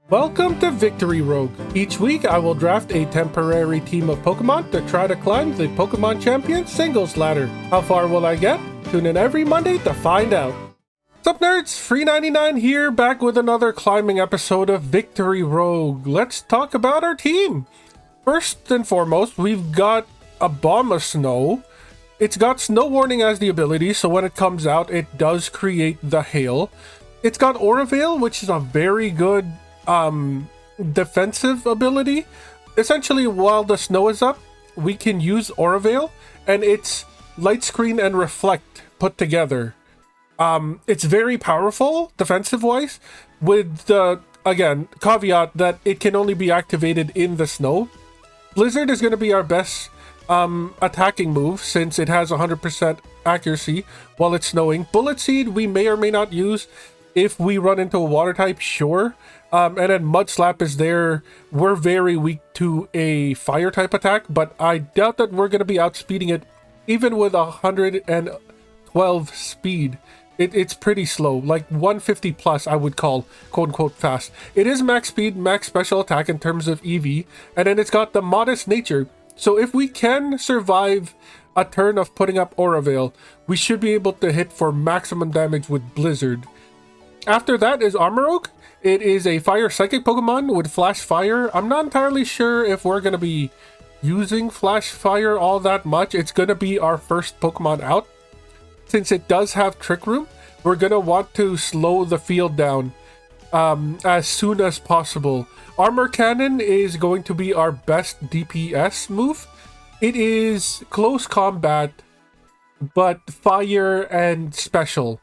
Welcome to Victory Rogue. Each week I will draft a temporary team of Pokemon to try to climb the Pokemon Champion singles ladder. How far will I get? Tune in every Monday to find out. Sup Nerds, Free99 here, back with another climbing episode of Victory Rogue. Let's talk about our team. First and foremost, we've got a Bomb of Snow. It's got Snow Warning as the ability, so when it comes out, it does create the hail. It's got Aura Veil, which is a very good defensive ability. Essentially, while the snow is up, we can use Aura Veil, and it's Light Screen and Reflect put together. It's very powerful defensive wise, with the again caveat that it can only be activated in the snow. Blizzard is going to be our best attacking move since it has 100% accuracy while it's snowing. Bullet Seed we may or may not use if we run into a water type, sure. And then Mud Slap is there. We're very weak to a fire type attack, but I doubt that we're going to be outspeeding it even with 112 speed. It's pretty slow, like 150 plus I would call quote-unquote fast. It is max speed, max special attack in terms of EV, and then it's got the modest nature. So if we can survive a turn of putting up Aura Veil, we should be able to hit for maximum damage with Blizzard. After that is Armoroak. It is a Fire Psychic Pokemon with Flash Fire. I'm not entirely sure if we're going to be using Flash Fire all that much. It's going to be our first Pokemon out. Since it does have Trick Room, we're going to want to slow the field down as soon as possible. Armor Cannon is going to be our best DPS move. It is close combat, but fire and special.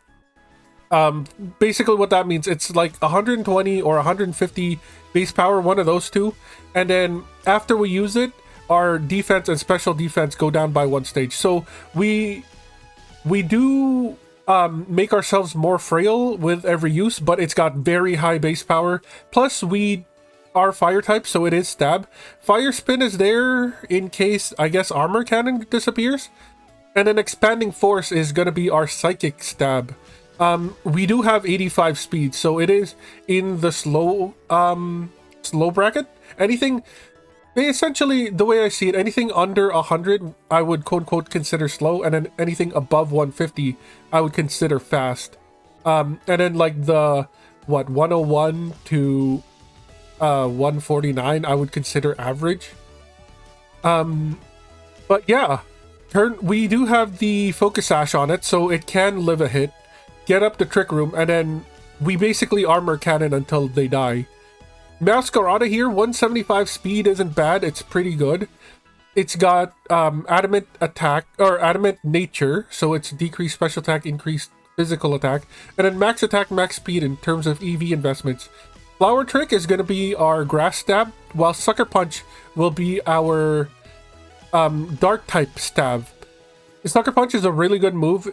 Basically what that means, it's like 120 or 150 base power, one of those two, and then after we use it, our defense and special defense go down by one stage. So we do make ourselves more frail with every use, but it's got very high base power. Plus we are fire type, so it is stab. Fire Spin is there in case, I guess, Armor Cannon disappears, and then Expanding Force is going to be our psychic stab. We do have 85 speed, so it is in the slow bracket. Anything, essentially, the way I see it, anything under 100, I would quote-unquote consider slow, and then anything above 150, I would consider fast. And then like the, 101 to 149, I would consider average. But yeah, we do have the Focus Sash on it, so it can live a hit. Get up the Trick Room, and then we basically Armor Cannon until they die. Masquerada here, 175 speed isn't bad, it's pretty good. It's got Adamant Attack, or Adamant Nature, so it's decreased special attack, increased physical attack, and then max attack, max speed in terms of EV investments. Flower Trick is going to be our Grass Stab, while Sucker Punch will be our Dark type stab. Sucker Punch is a really good move.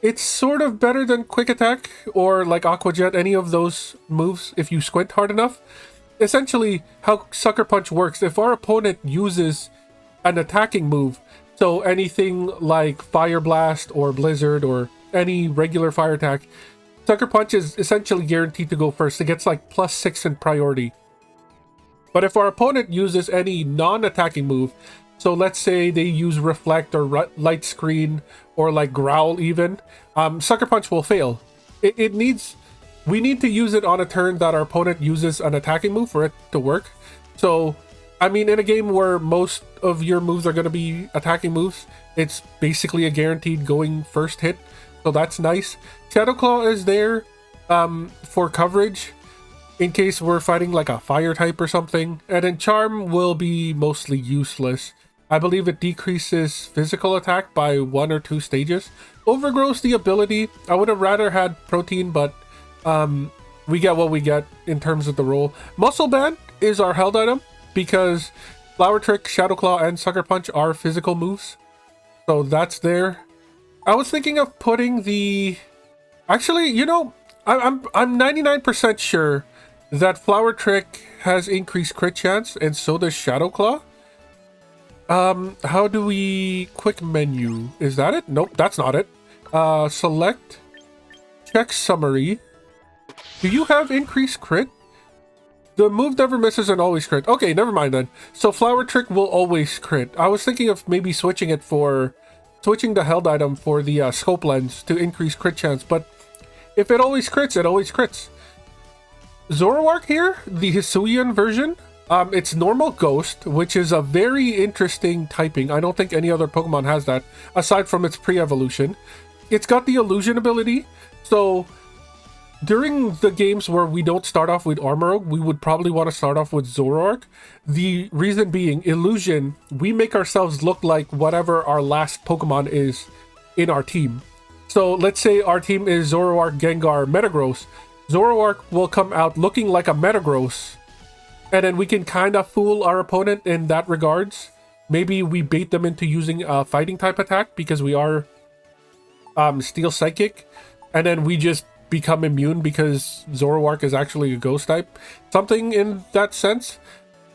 It's sort of better than Quick Attack or like Aqua Jet, any of those moves if you squint hard enough. Essentially, how Sucker Punch works, if our opponent uses an attacking move, so anything like Fire Blast or Blizzard or any regular fire attack, Sucker Punch is essentially guaranteed to go first. It gets like +6 in priority. But if our opponent uses any non-attacking move, so let's say they use Reflect or Light Screen or like Growl even, Sucker Punch will fail. We need to use it on a turn that our opponent uses an attacking move for it to work. So, I mean, in a game where most of your moves are going to be attacking moves, it's basically a guaranteed going first hit. So that's nice. Shadow Claw is there for coverage in case we're fighting like a fire type or something. And then Charm will be mostly useless. I believe it decreases physical attack by 1 or 2 stages. Overgrowth's the ability. I would have rather had Protein, but we get what we get in terms of the roll. Muscle Band is our held item because Flower Trick, Shadow Claw, and Sucker Punch are physical moves. So that's there. I was thinking of putting the... Actually, you know, I'm 99% sure that Flower Trick has increased crit chance, and so does Shadow Claw. How do we quick menu? Is that it? Nope, that's not it. Select, check summary. Do you have increased crit? The move never misses and always crit. Okay, never mind then. So Flower Trick will always crit. I was thinking of maybe switching the held item for the scope lens to increase crit chance, but if it always crits, it always crits. Zoroark here, the Hisuian version, it's normal ghost, which is a very interesting typing. I don't think any other Pokemon has that, aside from its pre-evolution. It's got the illusion ability, so during the games where we don't start off with Armarouge, we would probably want to start off with Zoroark. The reason being, illusion, we make ourselves look like whatever our last Pokemon is in our team. So let's say our team is Zoroark, Gengar, Metagross. Zoroark will come out looking like a Metagross, and then we can kind of fool our opponent in that regards. Maybe we bait them into using a fighting type attack because we are Steel Psychic, and then we just become immune because Zoroark is actually a ghost type. Something in that sense.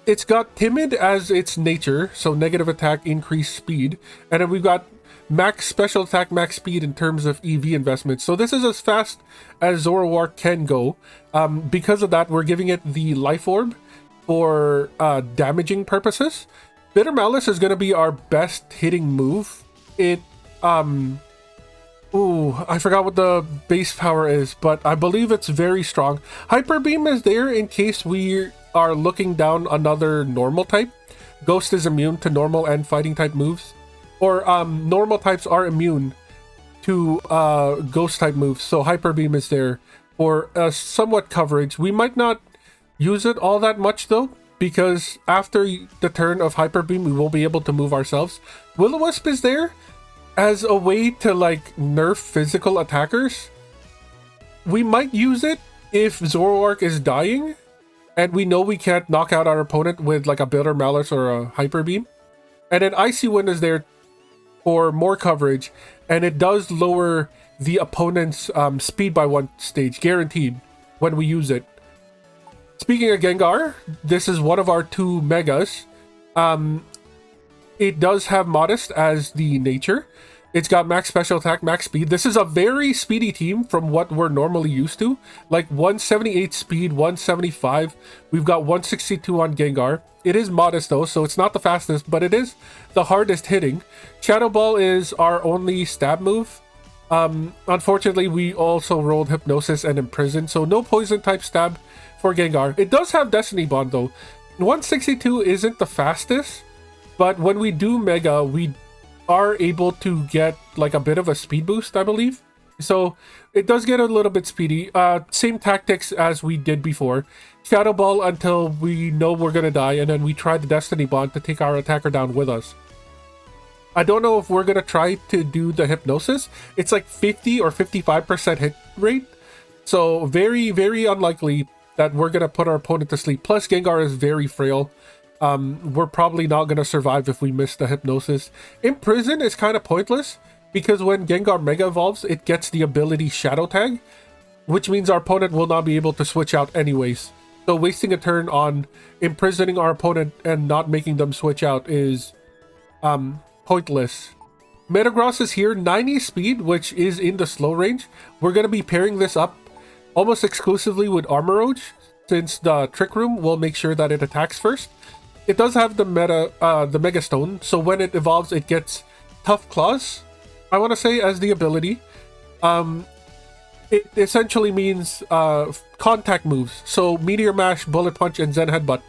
It's got Timid as its nature, so negative attack, increased speed, and then we've got max special attack, max speed in terms of EV investment. So this is as fast as Zoroark can go. Because of that, we're giving it the Life Orb for damaging purposes. Bitter Malice is going to be our best hitting move. It ooh, I forgot what the base power is, but I believe it's very strong. Hyper Beam is there in case we are looking down another normal type. Ghost is immune to normal and fighting type moves. Or normal types are immune to ghost type moves, so Hyper Beam is there for somewhat coverage. We might not use it all that much though, because after the turn of Hyper Beam, we won't be able to move ourselves. Will-O-Wisp is there as a way to like nerf physical attackers. We might use it if Zoroark is dying and we know we can't knock out our opponent with like a Bitter Malice or a Hyper Beam. And then Icy Wind is there for more coverage, and it does lower the opponent's speed by 1 stage, guaranteed, when we use it. Speaking of Gengar, this is one of our 2 Megas. It does have Modest as the nature. It's got max special attack, max speed. This is a very speedy team from what we're normally used to. Like 178 speed, 175. We've got 162 on Gengar. It is Modest though, so it's not the fastest, but it is the hardest hitting. Shadow Ball is our only stab move. Unfortunately, we also rolled Hypnosis and Imprison, so no poison type stab for Gengar. It does have Destiny Bond though. 162 isn't the fastest, but when we do Mega, we are able to get like a bit of a speed boost, I believe. So it does get a little bit speedy. Same tactics as we did before. Shadow Ball until we know we're gonna die, and then we try the Destiny Bond to take our attacker down with us. I don't know if we're gonna try to do the Hypnosis. It's like 50 or 55% hit rate. So very, very unlikely that we're gonna put our opponent to sleep. Plus Gengar is very frail. We're probably not going to survive if we miss the Hypnosis. Imprison is kind of pointless because when Gengar Mega evolves, it gets the ability Shadow Tag, which means our opponent will not be able to switch out anyways. So wasting a turn on imprisoning our opponent and not making them switch out is pointless. Metagross is here, 90 speed, which is in the slow range. We're going to be pairing this up almost exclusively with Armarouge, since the Trick Room will make sure that it attacks first. It does have the Mega Stone, so when it evolves, it gets Tough Claws, I want to say, as the ability. It essentially means contact moves. So Meteor Mash, Bullet Punch, and Zen Headbutt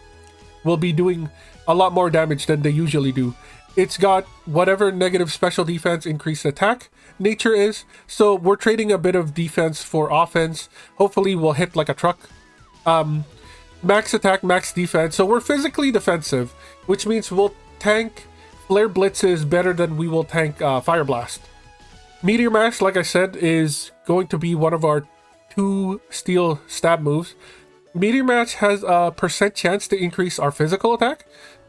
will be doing a lot more damage than they usually do. It's got whatever negative special defense increased attack nature is, so we're trading a bit of defense for offense. Hopefully we'll hit like a truck. Max attack, max defense, so we're physically defensive, which means we'll tank Flare Blitzes better than we will tank Fire Blast. Meteor Mash, like I said, is going to be one of our 2 steel stab moves. Meteor Mash has a % chance to increase our physical attack,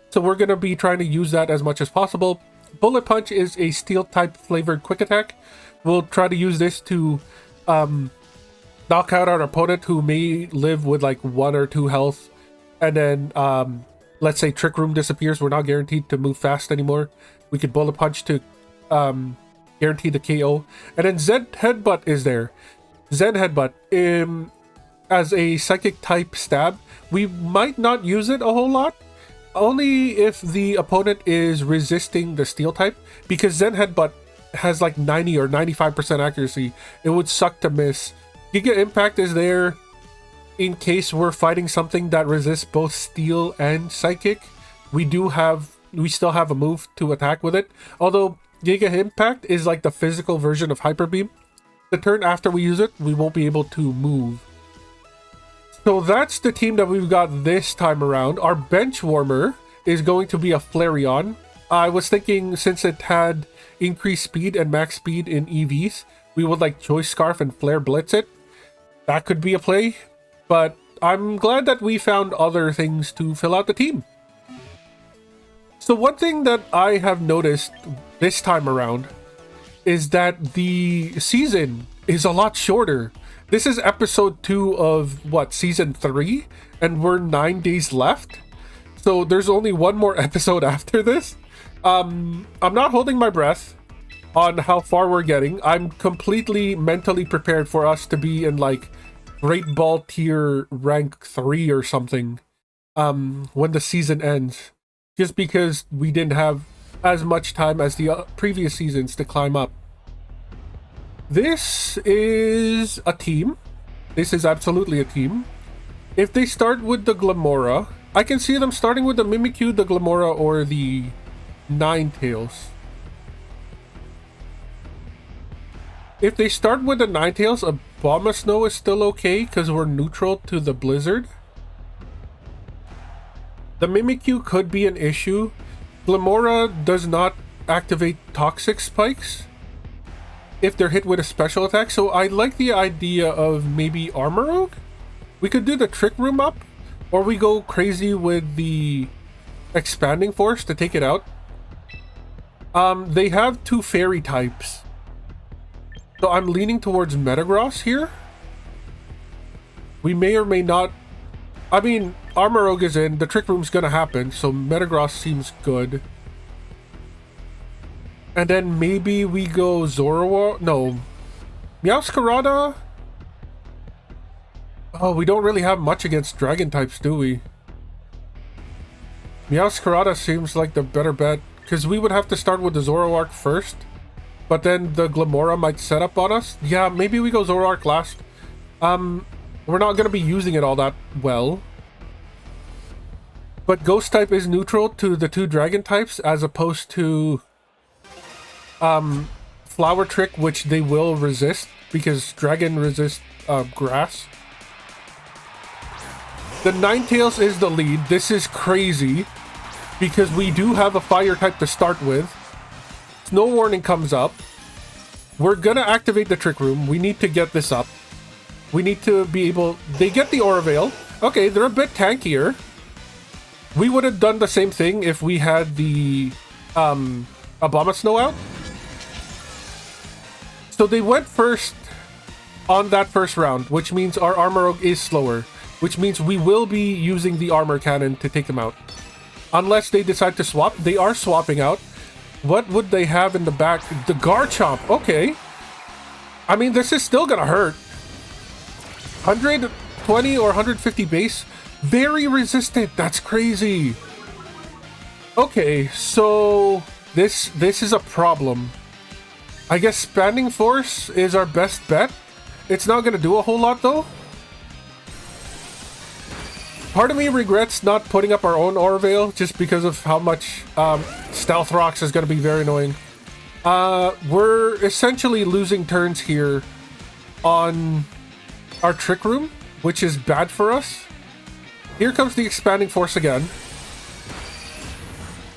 so we're going to be trying to use that as much as possible. Bullet Punch is a steel type flavored quick attack. We'll try to use this to knock out our opponent who may live with like 1 or 2 health, and then let's say Trick Room disappears. We're not guaranteed to move fast anymore. We could Bullet Punch to guarantee the KO, and then Zen Headbutt is there. Zen Headbutt, as a psychic type stab, we might not use it a whole lot. Only if the opponent is resisting the steel type, because Zen Headbutt has like 90 or 95% accuracy. It would suck to miss. Giga Impact is there in case we're fighting something that resists both steel and psychic. We still have a move to attack with it. Although Giga Impact is like the physical version of Hyper Beam. The turn after we use it, we won't be able to move. So that's the team that we've got this time around. Our bench warmer is going to be a Flareon. I was thinking since it had increased speed and max speed in EVs, we would like Choice Scarf and Flare Blitz it. That could be a play, but I'm glad that we found other things to fill out the team. So one thing that I have noticed this time around is that the season is a lot shorter. This is episode 2 of what, season 3, and we're 9 days left. So there's only one more episode after this. I'm not holding my breath on how far we're getting. I'm completely mentally prepared for us to be in like Great Ball tier rank 3 or something when the season ends. Just because we didn't have as much time as the previous seasons to climb up. This is a team. This is absolutely a team. If they start with the Glamora, I can see them starting with the Mimikyu, the Glamora, or the Ninetales. If they start with the Ninetales, Abomasnow is still okay because we're neutral to the Blizzard. The Mimikyu could be an issue. Glamora does not activate Toxic Spikes if they're hit with a special attack, so I like the idea of maybe Armorogue. We could do the Trick Room up, or we go crazy with the Expanding Force to take it out. They have 2 fairy types, so I'm leaning towards Metagross here. We may or may not. I mean, Armorogue is in, the Trick Room's gonna happen, so Metagross seems good. And then maybe we go Zoroark. No. Meowscarada? Oh, we don't really have much against dragon types, do we? Meowscarada seems like the better bet, because we would have to start with the Zoroark first, but then the Glamora might set up on us. Yeah, maybe we go Zoroark last. We're not going to be using it all that well. But Ghost type is neutral to the 2 dragon types, as opposed to Flower Trick, which they will resist because dragon resists grass. The Ninetales is the lead. This is crazy because we do have a fire type to start with. Snow Warning comes up. We're gonna activate the Trick Room. We need to get this up. We need to be able... They get the Aura Veil. Okay, they're a bit tankier. We would have done the same thing if we had the Abomasnow out. So they went first on that first round, which means our Armorogue is slower, which means we will be using the Armor Cannon to take them out. Unless they decide to swap. They are swapping out. What would they have in the back? The Garchomp. Okay. I mean, this is still gonna hurt. 120 or 150 base. Very resistant. That's crazy. Okay, so this is a problem. I guess Expanding Force is our best bet. It's not going to do a whole lot, though. Part of me regrets not putting up our own Aura Veil just because of how much Stealth Rocks is going to be very annoying. We're essentially losing turns here on our Trick Room, which is bad for us. Here comes the Expanding Force again.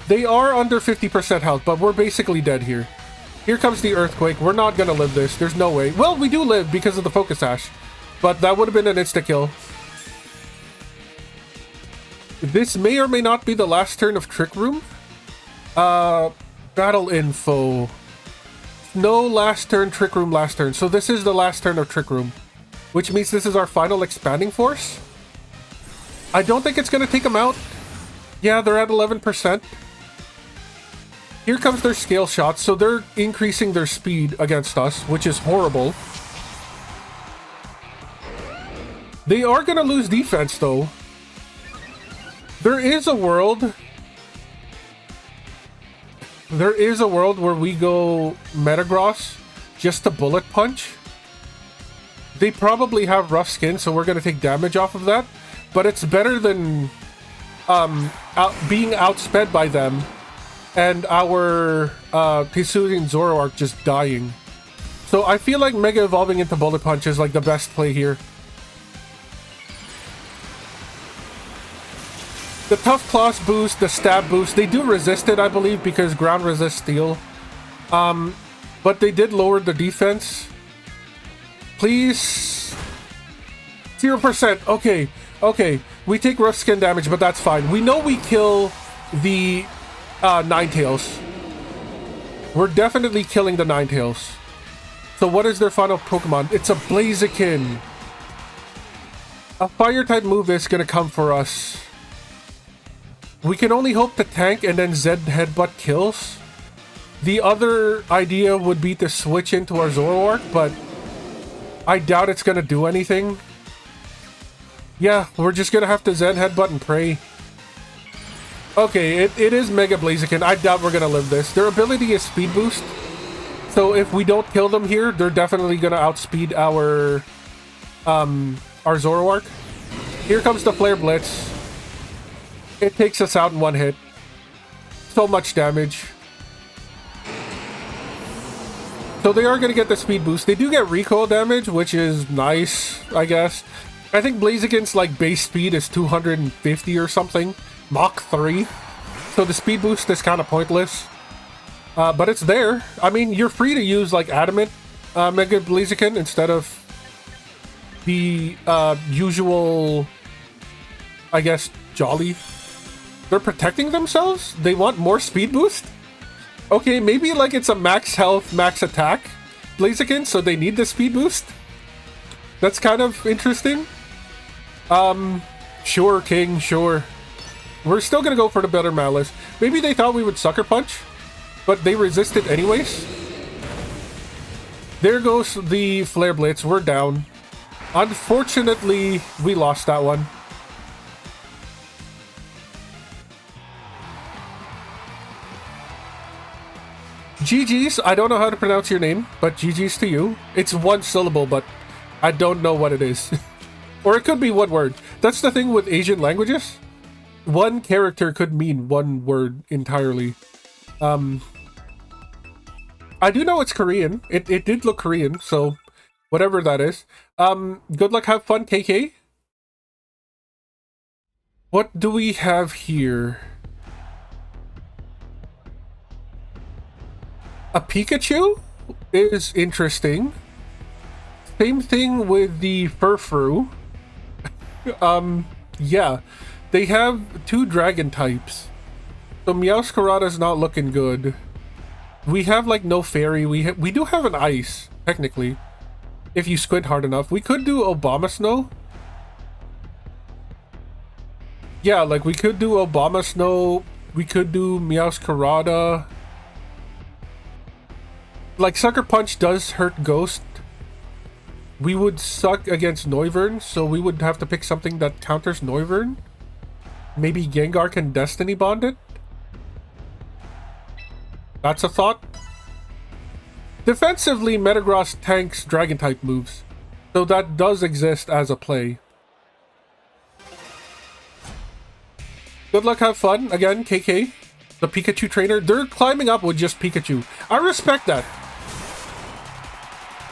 They are under 50% health, but we're basically dead here. Here comes the Earthquake. We're not going to live this. There's no way. Well, we do live because of the Focus Sash, but that would have been an insta-kill. This may or may not be the last turn of Trick Room. Battle info. No last turn, Trick Room last turn. So this is the last turn of Trick Room, which means this is our final Expanding Force. I don't think it's going to take them out. Yeah, they're at 11%. Here comes their Scale Shot, so they're increasing their speed against us, which is horrible. They are gonna lose defense, though. There is a world... There is a world where we go Metagross just to bullet punch. They probably have rough skin, so we're gonna take damage off of that. But it's better than being outsped by them and our Hisuian Zoroark just dying. So I feel like Mega Evolving into Bullet Punch is like the best play here. The Tough Claws boost, the Stab boost, they do resist it, I believe, because ground resists steel. But they did lower the defense. Please. 0%. Okay. Okay. We take rough skin damage, but that's fine. We know we kill the Ninetales. We're definitely killing the Ninetales. So what is their final Pokemon? It's a Blaziken. A Fire-type move is going to come for us. We can only hope to tank and then Zed Headbutt kills. The other idea would be to switch into our Zoroark, but I doubt it's going to do anything. Yeah, we're just going to have to Zed Headbutt and pray. Okay, it is Mega Blaziken. I doubt we're going to live this. Their ability is Speed Boost. So if we don't kill them here, they're definitely going to outspeed our Zoroark. Here comes the Flare Blitz. It takes us out in one hit. So much damage. So they are going to get the speed boost. They do get recoil damage, which is nice, I guess. I think Blaziken's like base speed is 250 or something. Mach 3. So the speed boost is kind of pointless. But it's there. I mean, you're free to use like Adamant Mega Blaziken instead of the usual, I guess, Jolly. They're protecting themselves? They want more speed boost? Okay, maybe like it's a max health, max attack Blaziken, so they need the speed boost? That's kind of interesting. Sure, King, sure. We're still gonna go for the better Malice. Maybe they thought we would Sucker Punch, but they resisted anyways. There goes the Flare Blitz. We're down. Unfortunately, we lost that one. GG's, I don't know how to pronounce your name, but GG's to you. It's one syllable, but I don't know what it is. Or it could be one word. That's the thing with Asian languages. One character could mean one word entirely. I do know it's Korean. It did look Korean, so whatever that is. Good luck, have fun, KK. What do we have here? A Pikachu is interesting. Same thing with the Furfrou. Yeah. They have two dragon types. So Meowscarada's not looking good. We have like no fairy. We do have an ice, technically. If you squint hard enough. We could do Obama Snow. Yeah, like we could do Obama Snow. We could do Meowscarada. Like, Sucker Punch does hurt Ghost. We would suck against Noivern, so we would have to pick something that counters Noivern. Maybe Gengar can Destiny Bond it? That's a thought. Defensively, Metagross tanks Dragon-type moves, so that does exist as a play. Good luck, have fun. Again, KK, the Pikachu trainer. They're climbing up with just Pikachu. I respect that.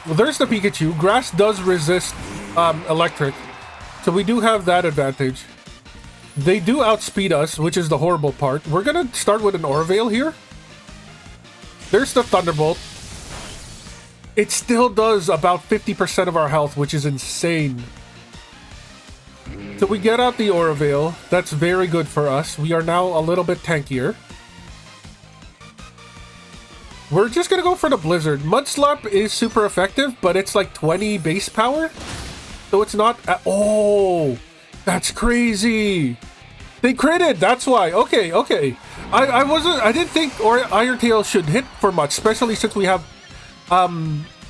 Well, there's the Pikachu. Grass does resist electric, so we do have that advantage. They do outspeed us, which is the horrible part. We're gonna start with an Orveil here. There's the Thunderbolt. It still does about 50% of our health, which is insane. So we get out the Orveil. That's very good for us. We are now a little bit tankier. We're just gonna go for the Blizzard. Mudslap is super effective, but it's like 20 base power. So it's not... Oh! That's crazy! They critted! That's why. Okay, okay. I didn't think Iron Tail should hit for much, especially since we have...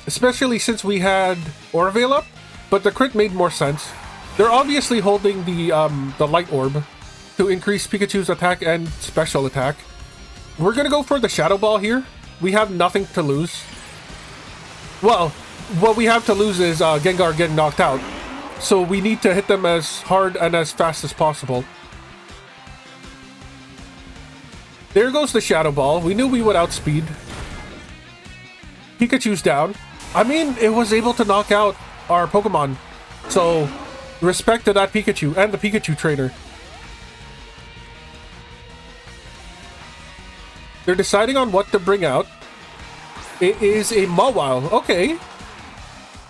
especially since we had Orveil up. But the crit made more sense. They're obviously holding the light orb to increase Pikachu's attack and special attack. We're gonna go for the Shadow Ball here. We have nothing to lose. Well, what we have to lose is Gengar getting knocked out. So we need to hit them as hard and as fast as possible. There goes the Shadow Ball. We knew we would outspeed. Pikachu's down. I mean, it was able to knock out our Pokemon. So, respect to that Pikachu and the Pikachu trainer. They're deciding on what to bring out. It is a Mawile. Okay.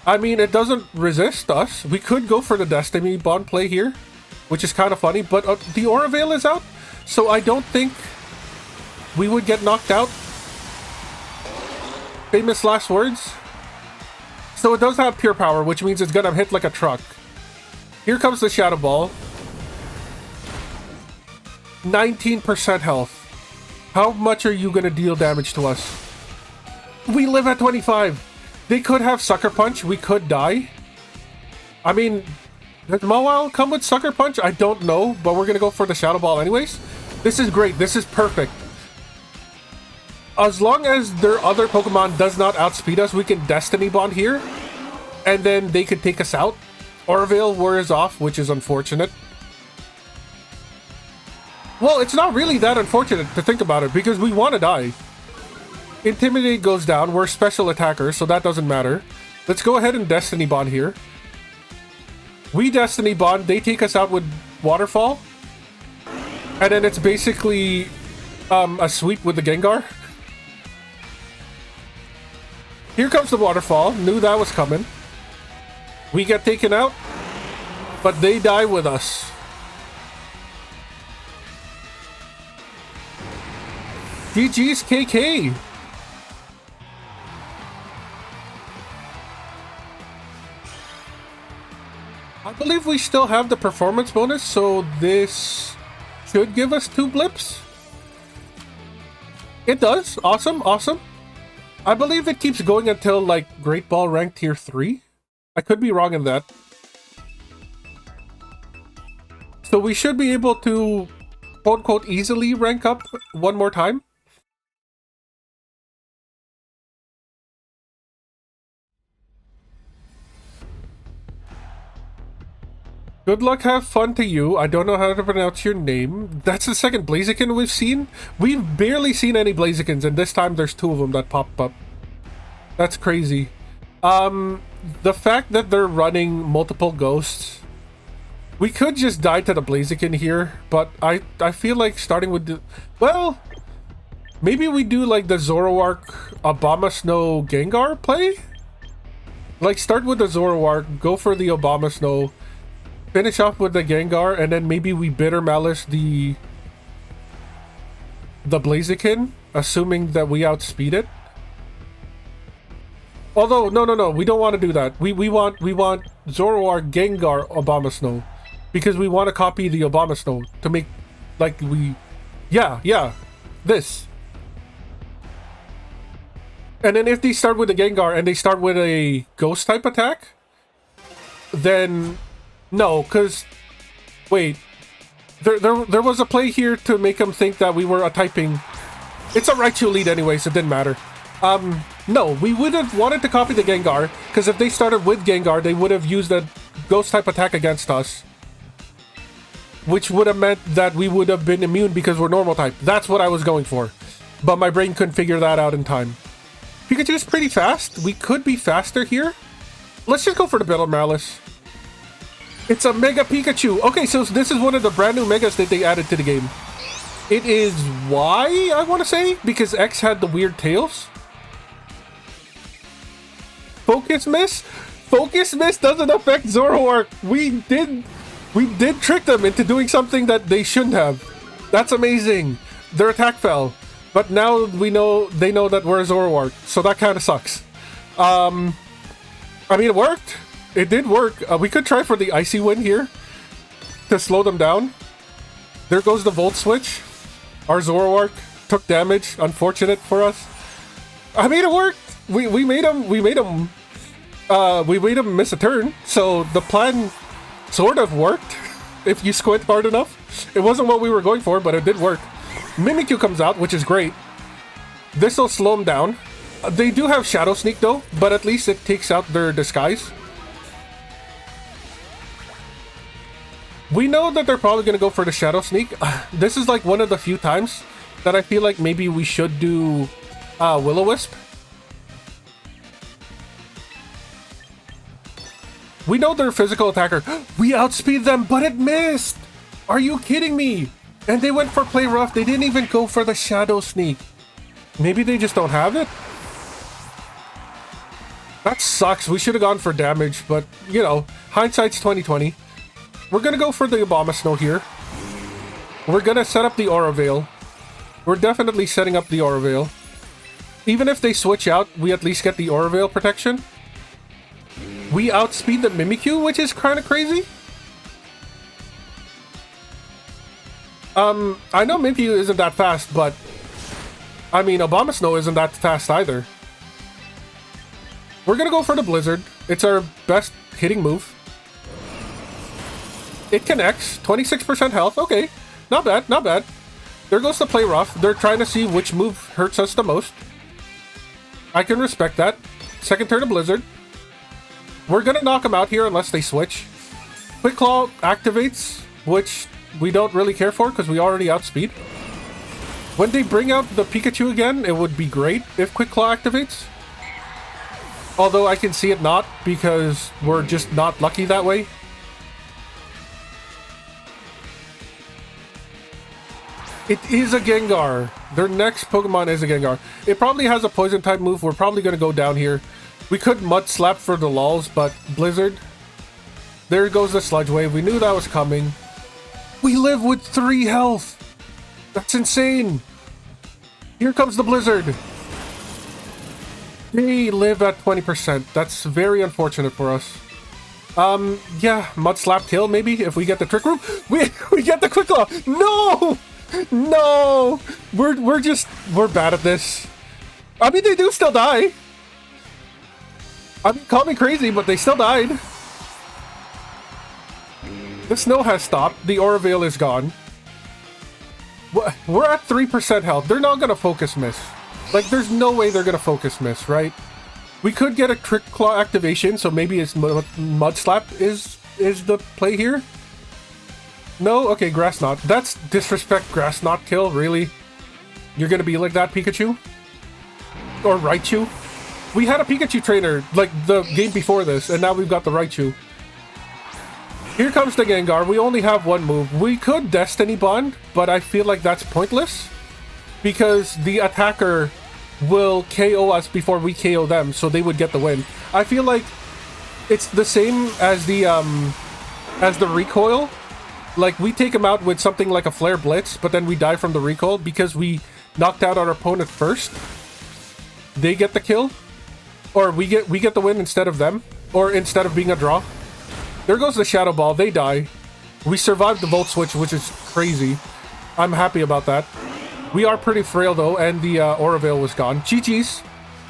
I mean, it doesn't resist us. We could go for the Destiny Bond play here, which is kind of funny, but the Aura Veil is out, so I don't think we would get knocked out. Famous last words. So it does have pure power, which means it's gonna hit like a truck. Here comes the Shadow Ball. 19% health. How much are you gonna deal damage to us? We live at 25. They could have Sucker Punch. We could die. I mean, does Mawile come with Sucker Punch? I don't know, but we're gonna go for the Shadow Ball anyways. This is great. This is perfect. As long as their other Pokemon does not outspeed us, we can Destiny Bond here, and then they could take us out. Aura Veil wears off, which is unfortunate. Well, it's not really that unfortunate to think about it, because we want to die. Intimidate goes down. We're special attackers, so that doesn't matter. Let's go ahead and Destiny Bond here. We Destiny Bond, they take us out with Waterfall. And then it's basically a sweep with the Gengar. Here comes the Waterfall. Knew that was coming. We get taken out, but they die with us. GG's KK. I believe we still have the performance bonus, so this should give us 2 blips. It does. Awesome, awesome. I believe it keeps going until, like, Great Ball rank tier 3. I could be wrong in that. So we should be able to, quote-unquote, easily rank up one more time. Good luck, have fun to you. I don't know how to pronounce your name. That's the second Blaziken we've seen. We've barely seen any Blazikens, and this time there's 2 of them that pop up. That's crazy. The fact that they're running multiple ghosts. We could just die to the Blaziken here, but I feel like starting with the... Well, maybe we do like the Zoroark Abomasnow Gengar play? Like, start with the Zoroark, go for the Abomasnow, finish off with the Gengar, and then maybe we Bitter Malice the Blaziken, assuming that we outspeed it. Although, no, we don't want to do that. We want Zoroark Gengar Abomasnow, because we want to copy the Abomasnow to make, like, yeah, this. And then if they start with the Gengar and they start with a Ghost type attack, then no, because wait, there was a play here to make them think that we were a typing. It's a Raichu lead anyway, so it didn't matter. No, we would have wanted to copy the Gengar, because if they started with Gengar, they would have used a Ghost type attack against us, which would have meant that we would have been immune because we're normal type. That's what I was going for, but my brain couldn't figure that out in time. Pikachu's pretty fast. We could be faster here. Let's just go for the Bitter Malice. It's a Mega Pikachu. Okay, so this is one of the brand new Megas that they added to the game. It is Y, I want to say, because X had the weird tails. Focus Miss? Focus Miss doesn't affect Zoroark. We did trick them into doing something that they shouldn't have. That's amazing. Their attack fell. But now they know that we're Zoroark, so that kind of sucks. I mean, it worked. It did work. We could try for the Icy Wind here to slow them down. There goes the Volt Switch. Our Zoroark took damage. Unfortunate for us. I mean, it worked. We made him miss a turn. So the plan sort of worked if you squint hard enough. It wasn't what we were going for, but it did work. Mimikyu comes out, which is great. This will slow them down. They do have Shadow Sneak though, but at least it takes out their disguise. We know that they're probably going to go for the Shadow Sneak. This is like one of the few times that I feel like maybe we should do Will-O-Wisp. We know they're a physical attacker. We outspeed them, but it missed! Are you kidding me? And they went for Play Rough. They didn't even go for the Shadow Sneak. Maybe they just don't have it? That sucks. We should have gone for damage, but, you know, hindsight's 2020. We're gonna go for the Abomasnow here. We're gonna set up the Aura Veil. We're definitely setting up the Aura Veil. Even if they switch out, we at least get the Aura Veil protection. We outspeed the Mimikyu, which is kind of crazy. I know Mimikyu isn't that fast, but I mean, Abomasnow isn't that fast either. We're gonna go for the Blizzard. It's our best hitting move. It connects. 26% health. Okay. Not bad, not bad. There goes the Play Rough. They're trying to see which move hurts us the most. I can respect that. Second turn of Blizzard. We're gonna knock them out here unless they switch. Quick Claw activates, which we don't really care for because we already outspeed. When they bring out the Pikachu again, it would be great if Quick Claw activates. Although I can see it not because we're just not lucky that way. It is a Gengar. Their next Pokemon is a Gengar. It probably has a Poison type move. We're probably going to go down here. We could Mud Slap for the lulz, but Blizzard. There goes the Sludge Wave. We knew that was coming. We live with 3 health. That's insane. Here comes the Blizzard. They live at 20%. That's very unfortunate for us. Yeah, Mud Slap kill maybe if we get the Trick Room. We get the Quick Claw. No! No! We're bad at this. I mean, they do still die. I mean, call me crazy, but they still died. The snow has stopped. The Aura Veil is gone. We're at 3% health. They're not gonna Focus Miss. Like, there's no way they're gonna Focus Miss, right? We could get a Trick Claw activation, so maybe it's Mud Slap is the play here. No? Okay, Grass Knot. That's disrespect Grass Knot kill, really? You're gonna be like that, Pikachu? Or Raichu? We had a Pikachu trainer, like, the game before this, and now we've got the Raichu. Here comes the Gengar. We only have one move. We could Destiny Bond, but I feel like that's pointless. Because the attacker will KO us before we KO them, so they would get the win. I feel like it's the same as the recoil. Like, we take him out with something like a Flare Blitz, but then we die from the recoil because we knocked out our opponent first. They get the kill. Or we get the win instead of them. Or instead of being a draw. There goes the Shadow Ball. They die. We survived the Volt Switch, which is crazy. I'm happy about that. We are pretty frail, though, and the Aura Veil was gone. GG's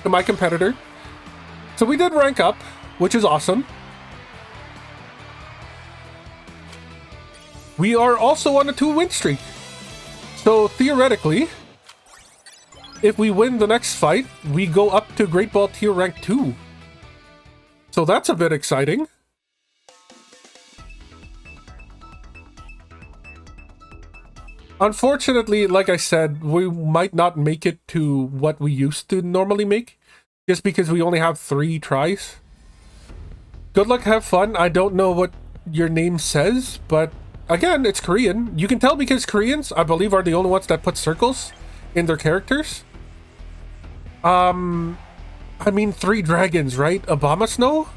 to my competitor. So we did rank up, which is awesome. We are also on a 2-win streak. So, theoretically, if we win the next fight, we go up to Great Ball Tier Rank 2. So that's a bit exciting. Unfortunately, like I said, we might not make it to what we used to normally make, just because we only have 3 tries. Good luck, have fun. I don't know what your name says, but again, it's Korean. You can tell because Koreans, I believe, are the only ones that put circles in their characters. I mean, 3 dragons, right? Abomasnow?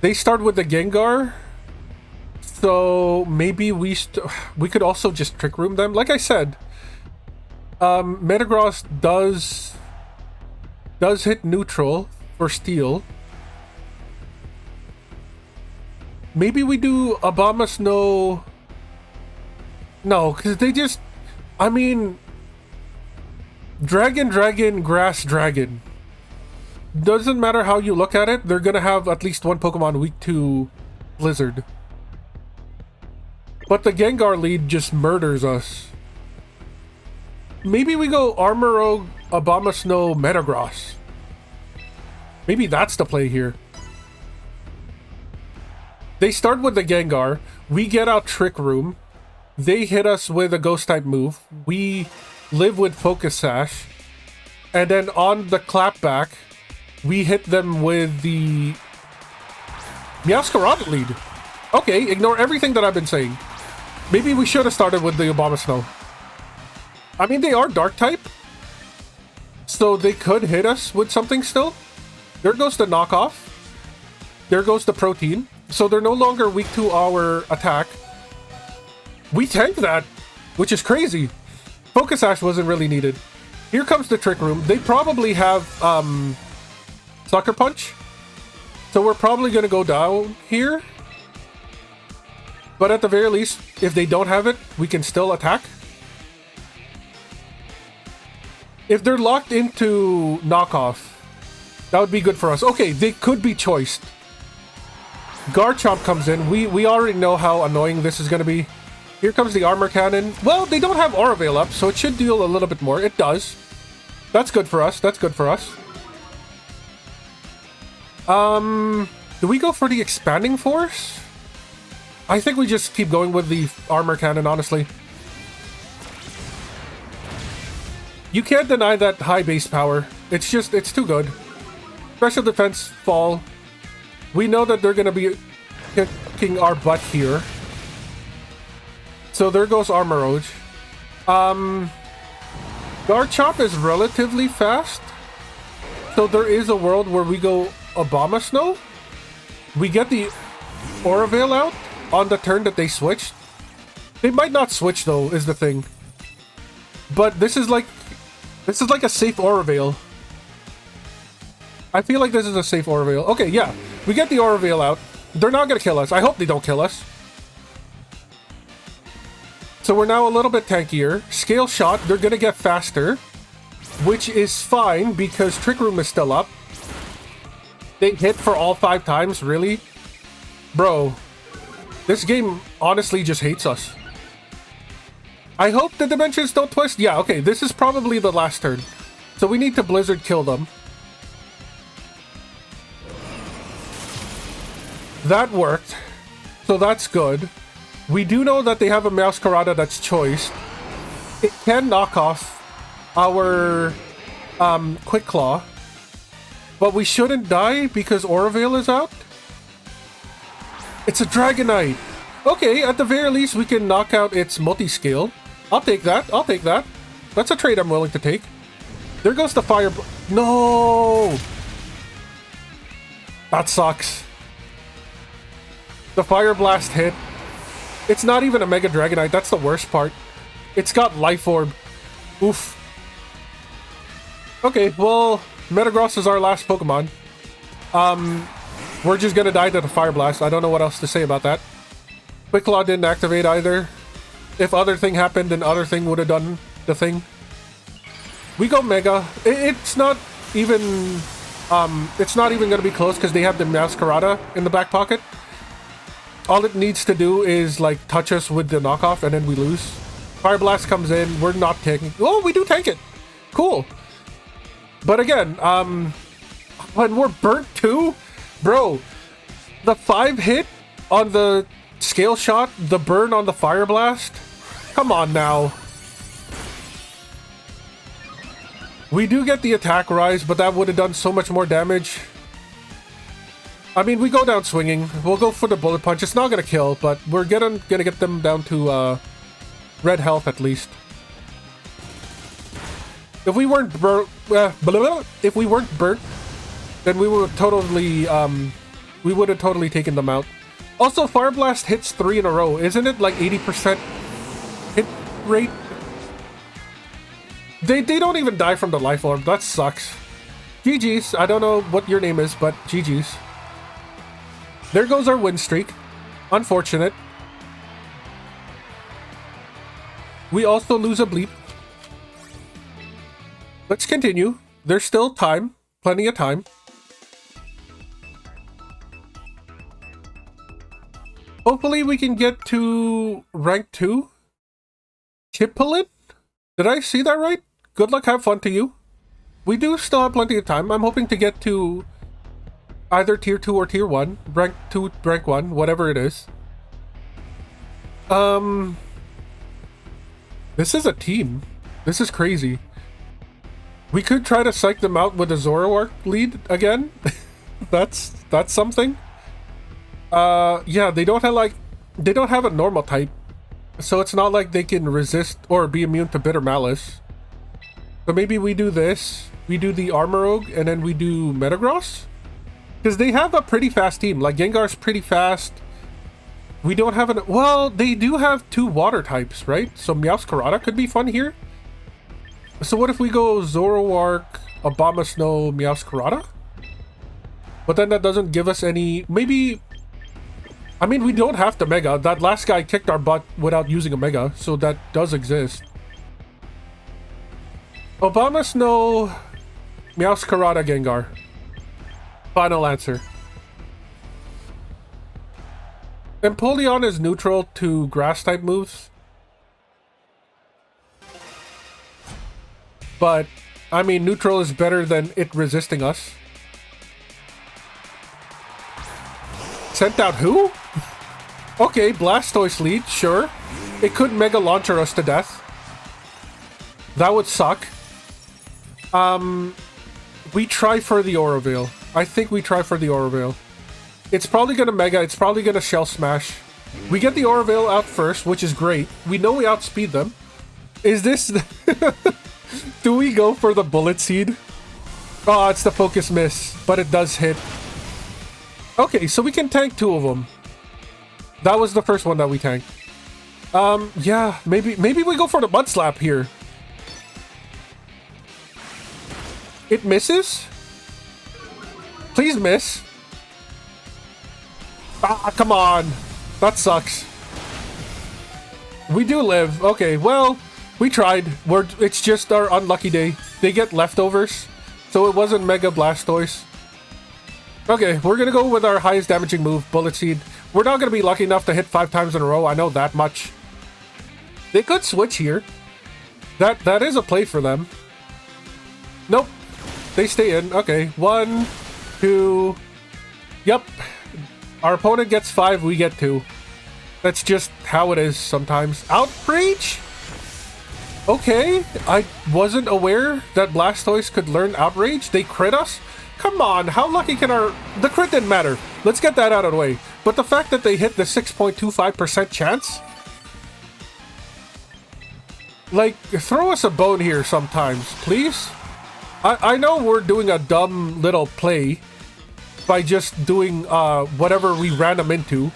They start with the Gengar. So maybe we could also just Trick Room them. Like I said, Metagross does hit neutral for Steel. Maybe we do Abomasnow. No, because they just... I mean... Dragon, Grass, Dragon. Doesn't matter how you look at it, they're gonna have at least one Pokemon weak to Blizzard. But the Gengar lead just murders us. Maybe we go Armorogue, Abomasnow, Metagross. Maybe that's the play here. They start with the Gengar. We get out Trick Room. They hit us with a Ghost-type move. We live with Focus Sash. And then on the clapback, we hit them with the Meowscarada lead. Okay, ignore everything that I've been saying. Maybe we should have started with the Abomasnow. I mean, they are Dark-type, so they could hit us with something still. There goes the knockoff. There goes the protein. So they're no longer weak to our attack. We tanked that, which is crazy. Focus Sash wasn't really needed. Here comes the Trick Room. They probably have Sucker Punch. So we're probably going to go down here. But at the very least, if they don't have it, we can still attack. If they're locked into knockoff, that would be good for us. Okay, they could be choiced. Garchomp comes in. We already know how annoying this is going to be. Here comes the Armor Cannon. Well, they don't have Aura Veil up, so it should deal a little bit more. It does. That's good for us. That's good for us. Do we go for the Expanding Force? I think we just keep going with the Armor Cannon, honestly. You can't deny that high base power. It's too good. Special defense fall. We know that they're going to be kicking our butt here. So there goes Armoroge. Garchomp is relatively fast. So there is a world where we go Abomasnow. We get the Aura Veil out on the turn that they switched. They might not switch though, is the thing. But this is like a safe Aura Veil. I feel like this is a safe Aura Veil. Okay, yeah. We get the Aura Veil out. They're not going to kill us. I hope they don't kill us. So we're now a little bit tankier. Scale Shot, they're going to get faster. Which is fine because Trick Room is still up. They hit for all 5 times, really? Bro, this game honestly just hates us. I hope the dimensions don't twist. Yeah, okay, this is probably the last turn. So we need to Blizzard kill them. That worked. So that's good. We do know that they have a Meowscarada that's choiced. It can knock off our Quick Claw. But we shouldn't die because Aura Veil is out. It's a Dragonite. Okay, at the very least we can knock out its multi-scale. I'll take that. I'll take that. That's a trade I'm willing to take. There goes the Fire... No! That sucks. The Fire Blast hit. It's not even a Mega Dragonite. That's the worst part. It's got Life Orb. Oof. Okay, well, Metagross is our last Pokemon. We're just gonna die to the Fire Blast. I don't know what else to say about that. Quick Claw didn't activate either. If Other Thing happened, then Other Thing would have done the thing. We go Mega. It's not even gonna be close because they have the Meowscarada in the back pocket. All it needs to do is like touch us with the knockoff and then we lose. Fire Blast comes in, we're not taking... Oh, we do tank it! Cool. But again, when we're burnt too, bro, the 5 hit on the Scale Shot, the burn on the Fire Blast, come on now. We do get the attack rise, but that would have done so much more damage. I mean, we go down swinging. We'll go for the Bullet Punch. It's not gonna kill, but we're gonna get them down to red health at least. If we weren't burnt, then we would totally we would have totally taken them out. Also, Fire Blast hits 3 in a row. Isn't it like 80% hit rate? They don't even die from the Life Orb. That sucks. GG's. I don't know what your name is, but GG's. There goes our win streak. Unfortunate. We also lose a bleep. Let's continue. There's still time. Plenty of time. Hopefully we can get to rank 2. Chipolin? Did I see that right? Good luck, have fun to you. We do still have plenty of time. I'm hoping to get to either tier 2 or tier 1. Rank 2, rank 1, whatever it is. This is a team. This is crazy. We could try to psych them out with a Zoroark lead again. That's something. Yeah, they don't have a normal type. So it's not like they can resist or be immune to Bitter Malice. So maybe we do this. We do the Armorogue, and then we do Metagross. Because they have a pretty fast team. Like, Gengar's pretty fast. We don't have an... Well, they do have 2 water types, right? So Meowscarada could be fun here. So what if we go Zoroark, Abomasnow, Meowscarada? But then that doesn't give us any... Maybe... I mean, we don't have to Mega. That last guy kicked our butt without using a Mega, so that does exist. Abomasnow, Meowscarada, Gengar. Final answer. Empoleon is neutral to grass-type moves. But, I mean, neutral is better than it resisting us. Sent out who? Okay, Blastoise lead, sure. It could Mega Launcher us to death. That would suck. We try for the Oroville. I think we try for the Oroville. It's probably gonna Mega, it's probably gonna Shell Smash. We get the Oroville out first, which is great. We know we outspeed them. Is this... Do we go for the Bullet Seed? Oh, it's the Focus Miss, but it does hit. Okay, so we can tank 2 of them. That was the first one that we tanked. Yeah, maybe we go for the Mud Slap here. It misses? Please miss. Ah, come on. That sucks. We do live. Okay, well, we tried. It's just our unlucky day. They get leftovers, so it wasn't Mega Blastoise. Okay, we're gonna go with our highest damaging move, Bullet Seed. We're not gonna be lucky enough to hit 5 times in a row, I know that much. They could switch here. That is a play for them. Nope. They stay in. Okay, 1, 2... Yep. Our opponent gets 5, we get 2. That's just how it is sometimes. Outrage? Okay, I wasn't aware that Blastoise could learn Outrage. They crit us? Come on, how lucky can our... The crit didn't matter. Let's get that out of the way. But the fact that they hit the 6.25% chance... Like, throw us a bone here sometimes, please. I know we're doing a dumb little play by just doing whatever we ran them into,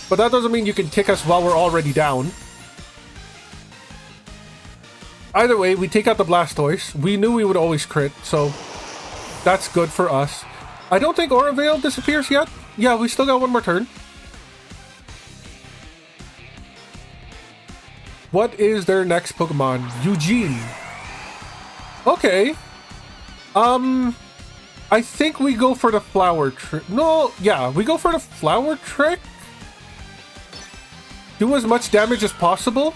but that doesn't mean you can kick us while we're already down. Either way, we take out the Blastoise. We knew we would always crit, so that's good for us. I don't think Oroville disappears yet. Yeah, we still got 1 more turn. What is their next Pokemon? Eugene. Okay. I think we go for the Flower Trick. No, yeah, we go for the Flower Trick. Do as much damage as possible.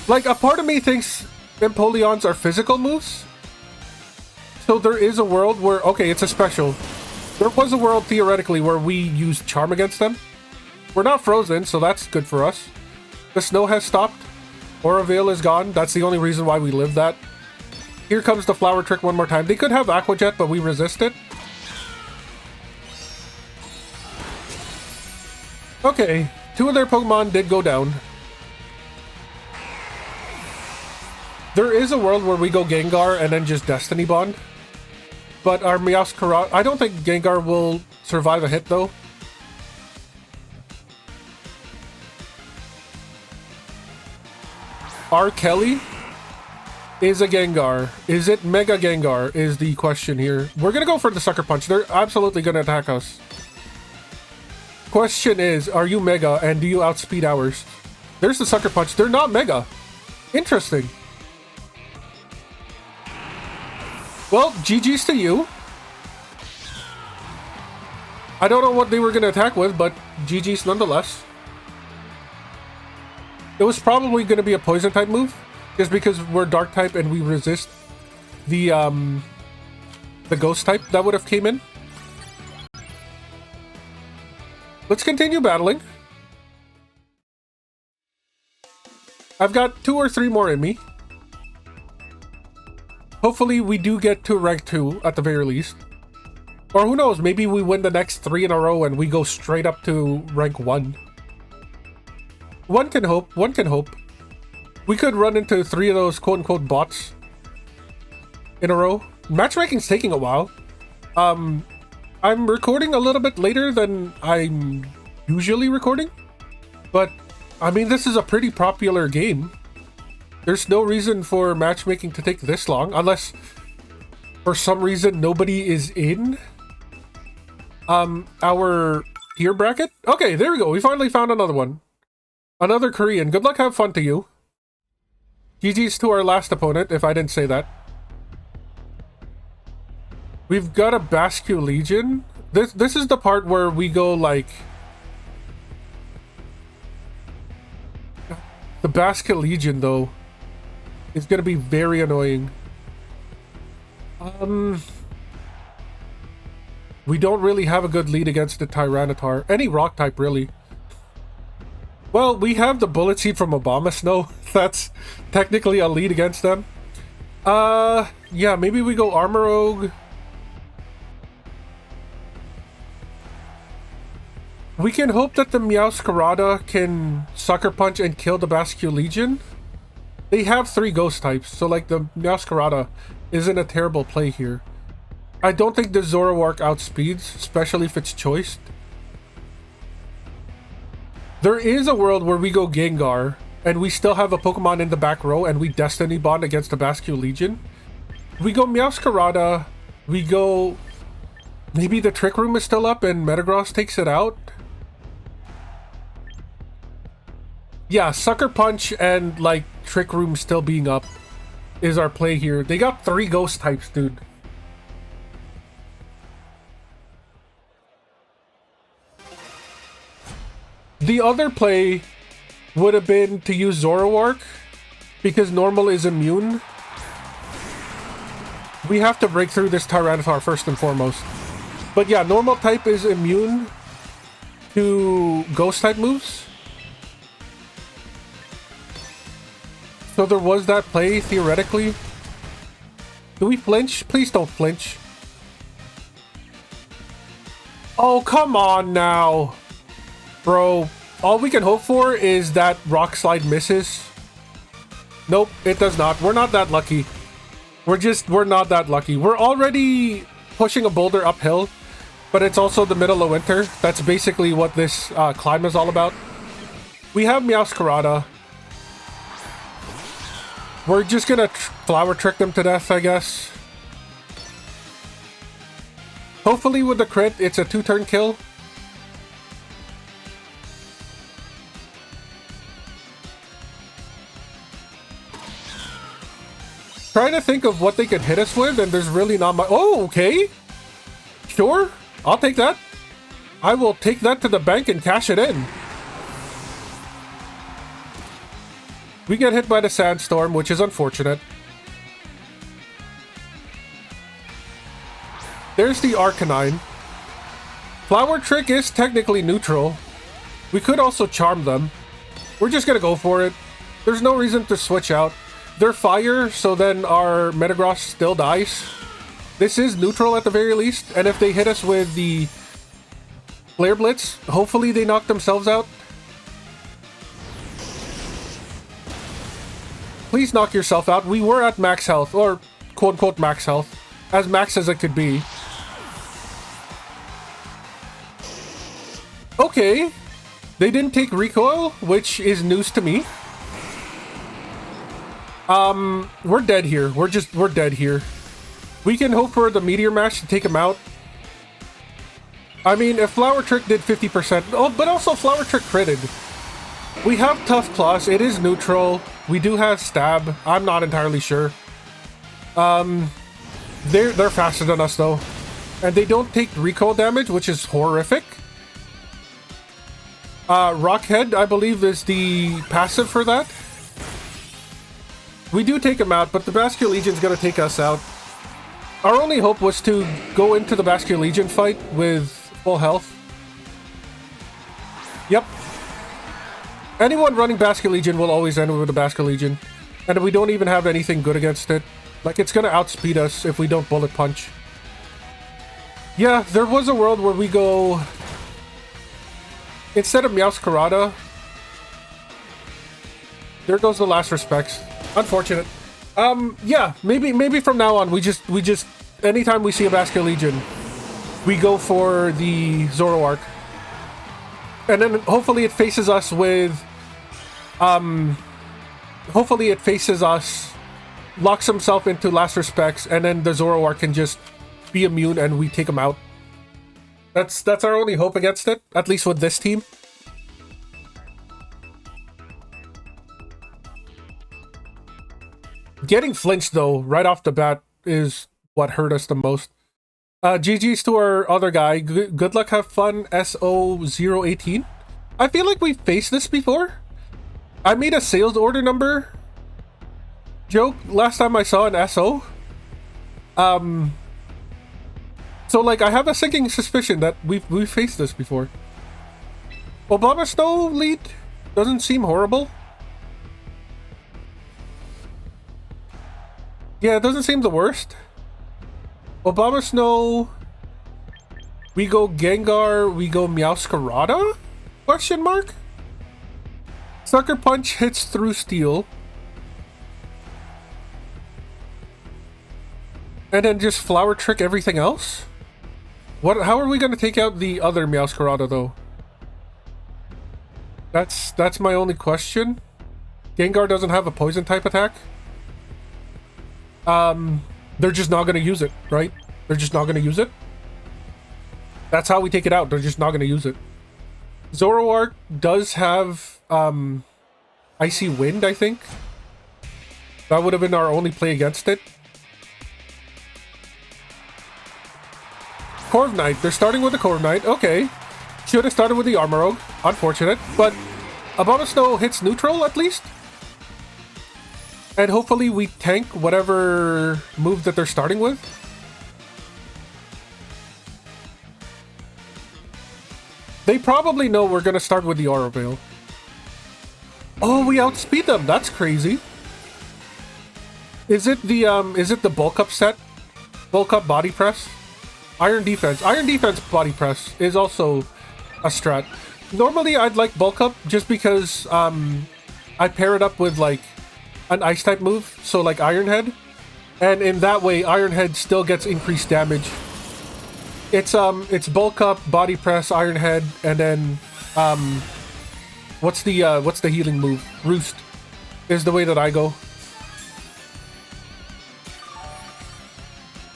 Like, a part of me thinks Empoleons are physical moves. So there is a world where... Okay, it's a special. There was a world, theoretically, where we used Charm against them. We're not frozen, so that's good for us. The snow has stopped. Oroville is gone. That's the only reason why we live that. Here comes the Flower Trick 1 more time. They could have Aqua Jet, but we resist it. Okay, 2 of their Pokemon did go down. There is a world where we go Gengar and then just Destiny Bond. But our Meowscarada... I don't think Gengar will survive a hit, though. R. Kelly is a Gengar. Is it Mega Gengar is the question here. We're gonna go for the Sucker Punch. They're absolutely gonna attack us. Question is, are you Mega and do you outspeed ours? There's the Sucker Punch. They're not Mega. Interesting. Well, GG's to you. I don't know what they were going to attack with, but GG's nonetheless. It was probably going to be a poison type move, just because we're dark type and we resist the ghost type that would have came in. Let's continue battling. I've got 2 or 3 more in me. Hopefully we do get to rank 2 at the very least. Or who knows, maybe we win the next 3 in a row and we go straight up to rank 1. One can hope, one can hope. We could run into 3 of those quote-unquote bots in a row. Matchmaking's taking a while. I'm recording a little bit later than I'm usually recording. But, I mean, this is a pretty popular game. There's no reason for matchmaking to take this long, unless for some reason nobody is in our tier bracket. Okay, there we go. We finally found another one. Another Korean. Good luck, have fun to you. GG's to our last opponent, if I didn't say that. We've got a Basque Legion. This is the part where we go like... The Basque Legion, though, is going to be very annoying. We don't really have a good lead against the Tyranitar. Any rock type, really. Well, we have the Bullet Seed from Obama Snow. That's technically a lead against them. Yeah, maybe we go Armor Rogue. We can hope that the Meowscarada can Sucker Punch and kill the Basque Legion. They have 3 ghost types, so like the Meowscarada isn't a terrible play here. I don't think the Zoroark outspeeds, especially if it's choiced. There is a world where we go Gengar, and we still have a Pokemon in the back row, and we Destiny Bond against the Basque Legion. We go Meowscarada, we go... Maybe the Trick Room is still up and Metagross takes it out? Yeah, Sucker Punch and, like, Trick Room still being up is our play here. They got 3 ghost types, dude. The other play would have been to use Zoroark, because normal is immune. We have to break through this Tyranitar first and foremost. But yeah, normal type is immune to ghost type moves. So there was that play, theoretically. Do we flinch? Please don't flinch. Oh, come on now. Bro, all we can hope for is that Rock Slide misses. Nope, it does not. We're not that lucky. We're not that lucky. We're already pushing a boulder uphill, but it's also the middle of winter. That's basically what this climb is all about. We have Meowscarada. We're just gonna Flower Trick them to death, I guess. Hopefully with the crit, it's a 2-turn kill. Trying to think of what they could hit us with, and there's really not much. Oh, okay. Sure, I'll take that. I will take that to the bank and cash it in. We get hit by the Sandstorm, which is unfortunate. There's the Arcanine. Flower Trick is technically neutral. We could also Charm them. We're just gonna go for it. There's no reason to switch out. They're fire, so then our Metagross still dies. This is neutral at the very least, and if they hit us with the Flare Blitz, hopefully they knock themselves out. Please knock yourself out. We were at max health, or quote-unquote max health. As max as it could be. Okay. They didn't take recoil, which is news to me. We're dead here. We're dead here. We can hope for the Meteor Mash to take him out. I mean, if Flower Trick did 50%... Oh, but also Flower Trick critted. We have Tough Claws. It is neutral. We do have Stab. I'm not entirely sure. They're faster than us, though. And they don't take recoil damage, which is horrific. Rockhead, I believe, is the passive for that. We do take him out, but the Vascular Legion's gonna take us out. Our only hope was to go into the Vascular Legion fight with full health. Yep. Anyone running Vascular Legion will always end with a Vascular Legion. And we don't even have anything good against it. Like, it's gonna outspeed us if we don't bullet punch. Yeah, there was a world where we go... Instead of Meowscarada... There goes the last respects. Unfortunate. Yeah, maybe from now on, we just... Anytime we see a Vascular Legion, we go for the Zoroark. And then hopefully it faces us with... Hopefully it faces us, locks himself into last respects, and then the Zoroark can just be immune and we take him out. That's our only hope against it, at least with this team. Getting flinched, though, right off the bat is what hurt us the most. GG's to our other guy. Good luck, have fun, S03E02. I feel like we've faced this before. I made a sales order number joke last time I saw an SO. So, like, I have a sinking suspicion that we've faced this before. Obama Snow lead doesn't seem horrible. Yeah, it doesn't seem the worst. Obama Snow... We go Gengar, we go Meowscarada? Question mark? Sucker Punch hits through steel. And then just Flower Trick everything else? How are we going to take out the other Meowscarada, though? That's my only question. Gengar doesn't have a poison type attack. They're just not going to use it, right? They're just not going to use it. That's how we take it out. They're just not going to use it. Zoroark does have Icy Wind, I think. That would have been our only play against it. Corviknight. They're starting with the Corviknight. Okay. Should have started with the Armorogue. Unfortunate. But Abomasnow hits neutral, at least. And hopefully we tank whatever move that they're starting with. They probably know we're going to start with the Aura Veil. Oh, we outspeed them. That's crazy. Is it the bulk up set? Bulk up body press? Iron defense. Iron defense body press is also a strat. Normally I'd like bulk up just because I pair it up with like an ice type move, so like Iron Head. And in that way Iron Head still gets increased damage. It's bulk up, body press, Iron Head, and then what's the healing move? Roost is the way that I go.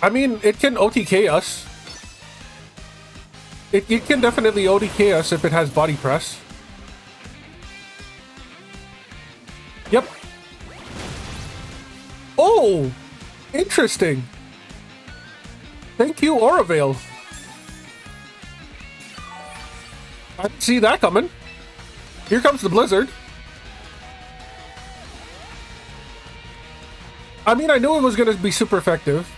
I mean, it can OTK us. It can definitely OTK us if it has body press. Yep. Oh! Interesting. Thank you, Aura Veil. I didn't see that coming. Here comes the Blizzard. I mean, I knew it was going to be super effective.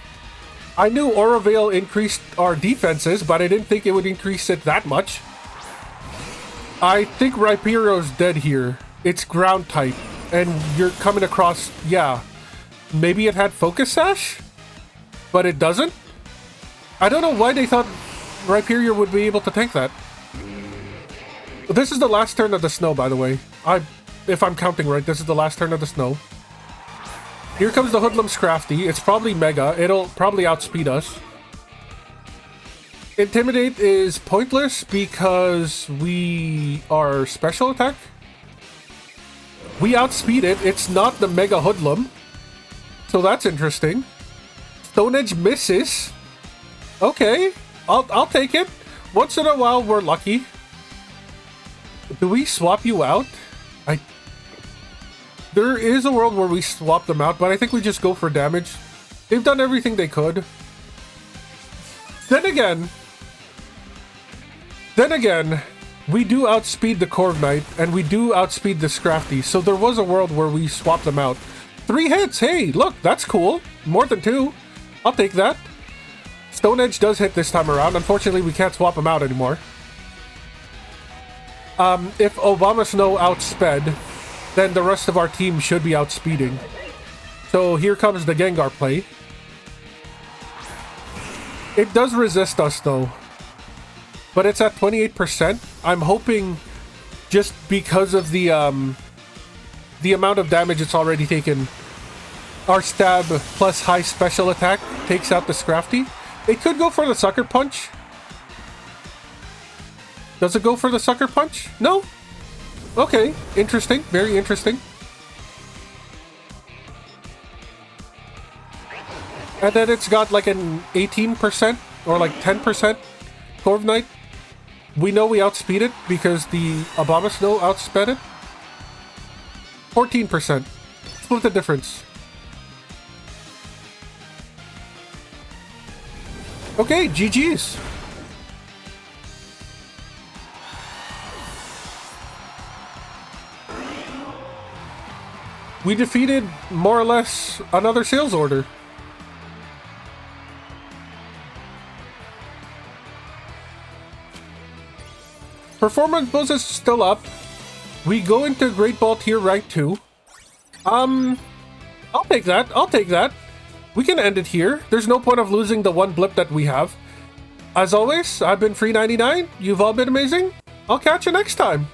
I knew Aura Veil increased our defenses, but I didn't think it would increase it that much. I think Rhyperio's dead here. It's ground type, and you're coming across... Yeah, maybe it had Focus Sash, but it doesn't? I don't know why they thought Rhyperio would be able to tank that. This is the last turn of the snow, by the way. If I'm counting right, this is the last turn of the snow. Here comes the Hoodlum's Crafty. It's probably Mega. It'll probably outspeed us. Intimidate is pointless because we are special attack. We outspeed it. It's not the Mega Hoodlum. So that's interesting. Stone Edge misses. Okay. I'll take it. Once in a while, we're lucky. Do we swap you out? There is a world where we swap them out, but I think we just go for damage. They've done everything they could. Then again, we do outspeed the Corv Knight, and we do outspeed the Scrafty, so there was a world where we swapped them out. 3 hits, hey, look, that's cool. More than 2. I'll take that. Stone Edge does hit this time around. Unfortunately, we can't swap him out anymore. If Obama Snow outsped, then the rest of our team should be outspeeding. So here comes the Gengar play. It does resist us though, but it's at 28%. I'm hoping just because of the amount of damage it's already taken, our stab plus high special attack takes out the Scrafty. It could go for the Sucker Punch. Does it go for the Sucker Punch? No? Okay, interesting. Very interesting. And then it's got like an 18% or like 10% Corv Knight. We know we outspeed it because the Abomasnow outsped it. 14%. Split the difference. Okay, GG's. We defeated more or less another sales order. Performance bonus is still up. We go into Great Ball Tier Rank 2. I'll take that. I'll take that. We can end it here. There's no point of losing the one blip that we have. As always, I've been Free99. You've all been amazing. I'll catch you next time.